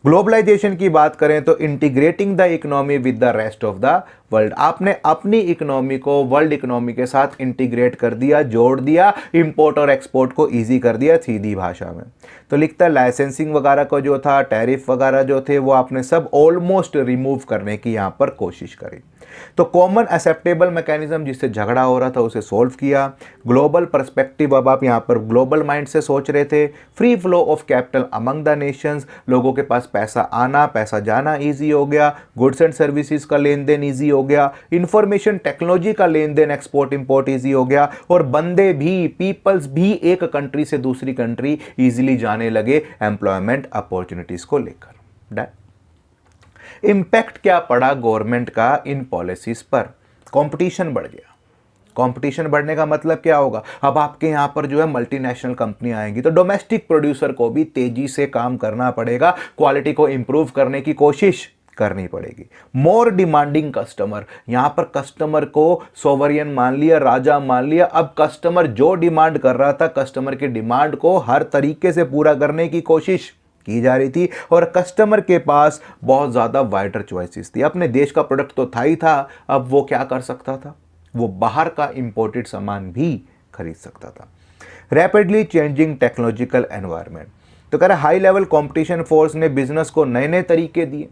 ग्लोबलाइजेशन की बात करें तो integrating the economy with the rest of the world, आपने अपनी इकोनॉमी को वर्ल्ड इकोनॉमी के साथ इंटीग्रेट कर दिया, जोड़ दिया, इंपोर्ट और एक्सपोर्ट को इजी कर दिया सीधी भाषा में। तो लिखता है लाइसेंसिंग वगैरह को जो था, टैरिफ वगैरह जो थे, वो आपने सब ऑलमोस्ट रिमूव करने की यहाँ पर कोशिश करी। तो कॉमन एक्सेप्टेबल मैकेनिज्म, जिससे झगड़ा हो रहा था, उसे सोल्व किया। ग्लोबल पर्सपेक्टिव, अब आप यहाँ पर ग्लोबल माइंड से सोच रहे थे। Free flow of capital among the Nations, लोगों के पास पैसा आना पैसा जाना ईजी हो गया। गुड्स एंड सर्विसेज का लेन देन ईजी हो गया। इंफॉर्मेशन टेक्नोलॉजी का लेन देन एक्सपोर्ट इंपोर्ट ईजी हो गया। और बंदे भी, पीपल्स भी एक कंट्री से दूसरी कंट्री ईजिली जाने लगे एम्प्लॉयमेंट अपॉर्चुनिटीज को लेकर। डन। इंपैक्ट क्या पड़ा गवर्नमेंट का इन पॉलिसीज पर, कंपटीशन बढ़ गया। कंपटीशन बढ़ने का मतलब क्या होगा, अब आपके यहां पर जो है मल्टीनेशनल कंपनी आएंगी तो डोमेस्टिक प्रोड्यूसर को भी तेजी से काम करना पड़ेगा, क्वालिटी को इंप्रूव करने की कोशिश करनी पड़ेगी। मोर डिमांडिंग कस्टमर, यहां पर कस्टमर को सोवरियन मान लिया, राजा मान लिया। अब कस्टमर जो डिमांड कर रहा था, कस्टमर की डिमांड को हर तरीके से पूरा करने की कोशिश की जा रही थी। और कस्टमर के पास बहुत ज्यादा वाइडर चॉइसेस थी। अपने देश का प्रोडक्ट तो था ही था, अब वो क्या कर सकता था, वो बाहर का इंपोर्टेड सामान भी खरीद सकता था। रैपिडली चेंजिंग टेक्नोलॉजिकल एनवायरनमेंट, तो कह रहा हाई लेवल कंपटीशन फोर्स ने बिजनेस को नए नए तरीके दिए,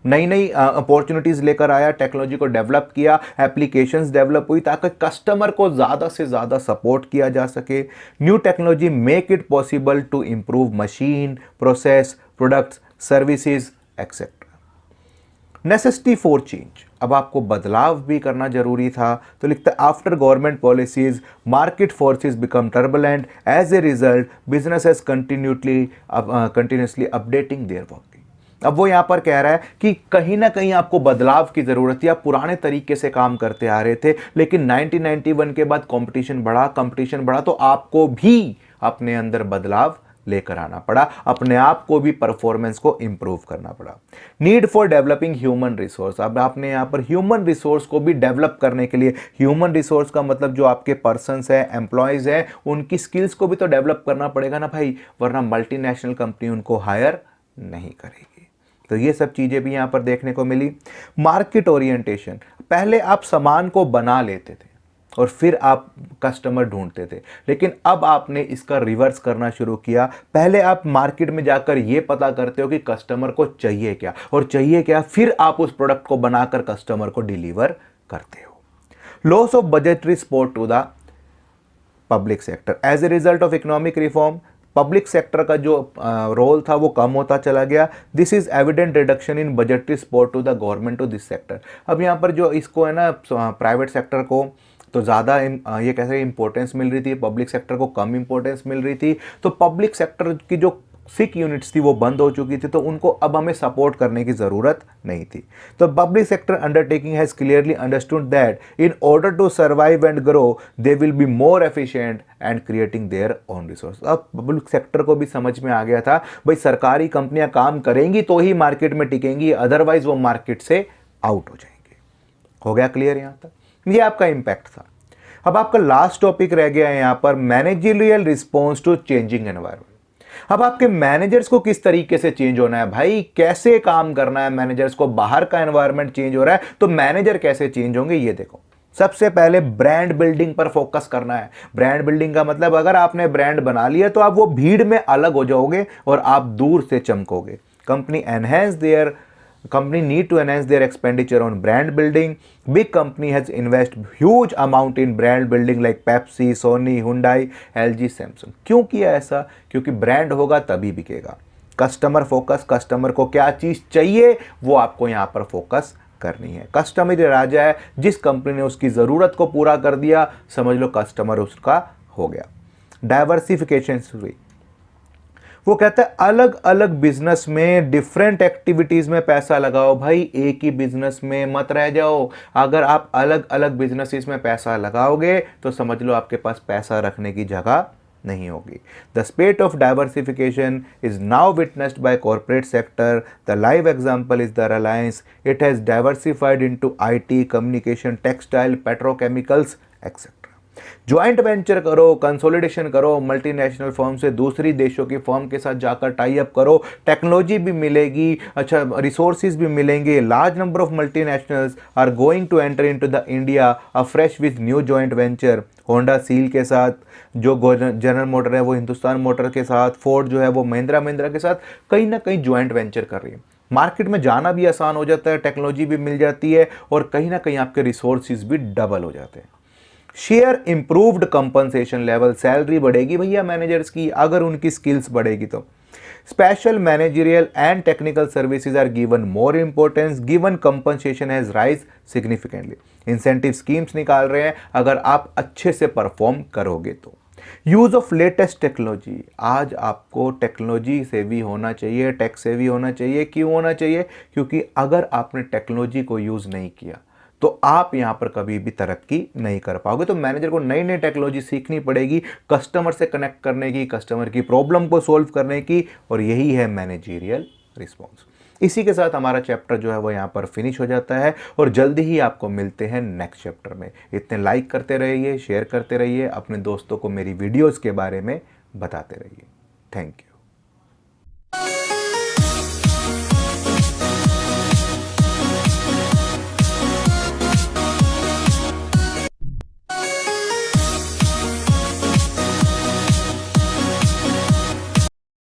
नई नई अपॉर्चुनिटीज लेकर आया, टेक्नोलॉजी को डेवलप किया, एप्लीकेशंस डेवलप हुई ताकि कस्टमर को ज़्यादा से ज़्यादा सपोर्ट किया जा सके। New technology make it possible to improve machine, process, products, services etcetera. Necessity for change, अब आपको बदलाव भी करना जरूरी था। तो लिखता है after government policies market forces become turbulent, as a result businesses continuously updating their working. अब वो यहाँ पर कह रहा है कि कहीं ना कहीं आपको बदलाव की जरूरत थी। आप पुराने तरीके से काम करते आ रहे थे, लेकिन 1991 के बाद कंपटीशन बढ़ा तो आपको भी अपने अंदर बदलाव लेकर आना पड़ा, अपने आप को भी परफॉर्मेंस को इंप्रूव करना पड़ा। Need for developing human resource, अब आपने यहाँ पर ह्यूमन रिसोर्स को भी डेवलप करने के लिए, ह्यूमन रिसोर्स का मतलब जो आपके पर्सन्स हैं, एम्प्लॉयज हैं, उनकी स्किल्स को भी तो डेवलप करना पड़ेगा ना भाई, वरना मल्टीनेशनल कंपनी उनको हायर नहीं करेगी। तो ये सब चीजें भी यहां पर देखने को मिली। मार्केट ओरिएंटेशन, पहले आप सामान को बना लेते थे और फिर आप कस्टमर ढूंढते थे, लेकिन अब आपने इसका रिवर्स करना शुरू किया। पहले आप मार्केट में जाकर ये पता करते हो कि कस्टमर को चाहिए क्या और चाहिए क्या, फिर आप उस प्रोडक्ट को बनाकर कस्टमर को डिलीवर करते हो। Loss of budgetary support to the public sector, as a result of economic reform public sector का जो रोल था वो कम होता चला गया। This is evident reduction in budgetary support to the government to this sector. अब यहाँ पर जो इसको है ना प्राइवेट सेक्टर को तो ज़्यादा ये कैसे इंपॉर्टेंस मिल रही थी, पब्लिक सेक्टर को कम इंपॉर्टेंस मिल रही थी। तो पब्लिक सेक्टर की जो सिक यूनिट्स थी वो बंद हो चुकी थी, तो उनको अब हमें सपोर्ट करने की ज़रूरत नहीं थी। तो public sector undertaking has clearly understood that in order to survive and grow they will be more efficient and creating their own resource. अब पब्लिक सेक्टर को भी समझ में आ गया था भाई सरकारी कंपनियां काम करेंगी तो ही मार्केट में टिकेंगी, अदरवाइज वो मार्केट से आउट हो जाएंगे। हो गया क्लियर यहाँ तक? ये आपका इंपैक्ट था। अब आपका लास्ट टॉपिक रह गया है यहाँ पर managerial response to changing environment. अब आपके मैनेजर्स को किस तरीके से चेंज होना है भाई, कैसे काम करना है मैनेजर्स को, बाहर का एनवायरनमेंट चेंज हो रहा है तो मैनेजर कैसे चेंज होंगे ये देखो। सबसे पहले ब्रांड बिल्डिंग पर फोकस करना है। ब्रांड बिल्डिंग का मतलब अगर आपने ब्रांड बना लिया तो आप वो भीड़ में अलग हो जाओगे और आप दूर से चमकोगे। Company need to enhance their expenditure on brand building. Big company has invested huge amount in brand building like Pepsi, Sony, Hyundai, LG, Samsung. क्यों किया ऐसा? क्योंकि ब्रांड होगा तभी बिकेगा। कस्टमर फोकस, कस्टमर को क्या चीज़ चाहिए वो आपको यहाँ पर फोकस करनी है। कस्टमर ही राजा है, जिस कंपनी ने उसकी ज़रूरत को पूरा कर दिया समझ लो कस्टमर उसका हो गया। डाइवर्सिफिकेशन हुई। वो कहता है अलग अलग बिजनेस में डिफरेंट एक्टिविटीज में पैसा लगाओ। भाई एक ही बिजनेस में मत रह जाओ। अगर आप अलग अलग बिजनेसेस में पैसा लगाओगे तो समझ लो आपके पास पैसा रखने की जगह नहीं होगी। The speed of diversification is now witnessed by corporate sector. The live example is the Reliance. It has diversified into IT, communication, textile, petrochemicals etcetera. Joint venture करो, कंसोलिडेशन करो, मल्टीनेशनल फर्म से दूसरी देशों की फर्म के साथ जाकर tie up करो, टेक्नोलॉजी भी मिलेगी, अच्छा रिसोर्सेज भी मिलेंगे। Large number of multinationals are going to enter into the India afresh with new joint venture. Honda Siel के साथ, जो जनरल मोटर है वो हिंदुस्तान मोटर के साथ, फोर्ड जो है वो महिंद्रा के साथ कहीं ना कहीं ज्वाइंट वेंचर कर रही है। मार्केट में जाना भी आसान हो जाता है, टेक्नोलॉजी भी मिल जाती है और कहीं ना कहीं आपके रिसोर्सेज भी डबल हो जाते हैं। Share improved compensation level, salary बढ़ेगी भैया मैनेजर्स की अगर उनकी स्किल्स बढ़ेगी तो। Special managerial and technical services are given more importance given compensation has rise significantly. Incentive schemes निकाल रहे हैं अगर आप अच्छे से परफॉर्म करोगे तो। यूज ऑफ लेटेस्ट टेक्नोलॉजी, आज आपको टेक्नोलॉजी से भी होना चाहिए, टेक से भी होना चाहिए। क्यों होना चाहिए? क्योंकि अगर आपने टेक्नोलॉजी को यूज नहीं किया तो आप यहां पर कभी भी तरक्की नहीं कर पाओगे। तो मैनेजर को नई नई टेक्नोलॉजी सीखनी पड़ेगी, कस्टमर से कनेक्ट करने की, कस्टमर की प्रॉब्लम को सोल्व करने की, और यही है मैनेजरियल रिस्पॉन्स। इसी के साथ हमारा चैप्टर जो है वो यहाँ पर फिनिश हो जाता है और जल्दी ही आपको मिलते हैं नेक्स्ट चैप्टर में। इतने लाइक करते रहिए, शेयर करते रहिए, अपने दोस्तों को मेरी वीडियोज़ के बारे में बताते रहिए। Thank you.